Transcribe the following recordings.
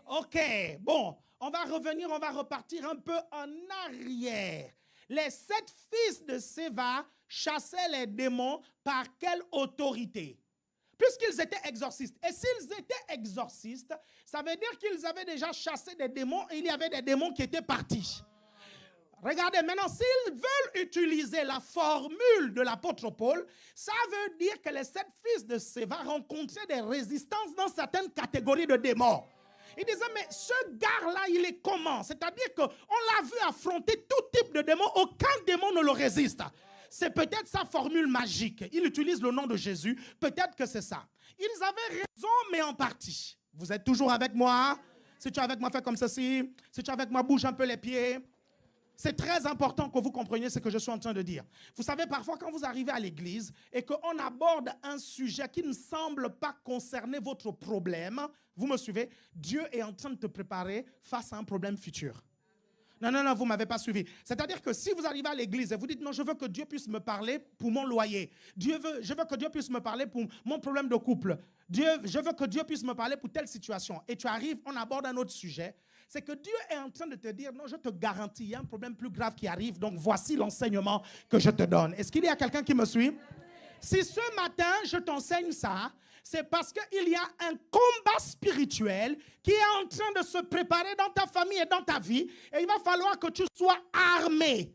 Ok, bon, on va revenir, on va repartir un peu en arrière. Les 7 fils de Séva chassaient les démons par quelle autorité? Puisqu'ils étaient exorcistes. Et s'ils étaient exorcistes, ça veut dire qu'ils avaient déjà chassé des démons et il y avait des démons qui étaient partis. Regardez, maintenant, s'ils veulent utiliser la formule de l'apôtre Paul, ça veut dire que les 7 fils de Séva rencontraient des résistances dans certaines catégories de démons. Ils disaient, mais ce gars-là, il est comment? C'est-à-dire qu'on l'a vu affronter tout type de démons, aucun démon ne le résiste. C'est peut-être sa formule magique. Il utilise le nom de Jésus, peut-être que c'est ça. Ils avaient raison, mais en partie. Vous êtes toujours avec moi? Si tu es avec moi, fais comme ceci. Si tu es avec moi, bouge un peu les pieds. C'est très important que vous compreniez ce que je suis en train de dire. Vous savez, parfois, quand vous arrivez à l'église et qu'on aborde un sujet qui ne semble pas concerner votre problème, vous me suivez, Dieu est en train de te préparer face à un problème futur. Non, vous ne m'avez pas suivi. C'est-à-dire que si vous arrivez à l'église et vous dites, non, je veux que Dieu puisse me parler pour mon loyer. Je veux que Dieu puisse me parler pour mon problème de couple. Je veux que Dieu puisse me parler pour telle situation. Et tu arrives, on aborde un autre sujet. C'est que Dieu est en train de te dire, non, je te garantis, il y a un problème plus grave qui arrive, donc voici l'enseignement que je te donne. Est-ce qu'il y a quelqu'un qui me suit? Si ce matin, je t'enseigne ça, c'est parce qu'il y a un combat spirituel qui est en train de se préparer dans ta famille et dans ta vie, et il va falloir que tu sois armé.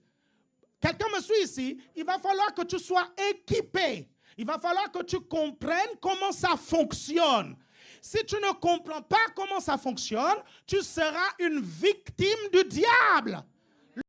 Quelqu'un me suit ici? Il va falloir que tu sois équipé. Il va falloir que tu comprennes comment ça fonctionne. Si tu ne comprends pas comment ça fonctionne, tu seras une victime du diable.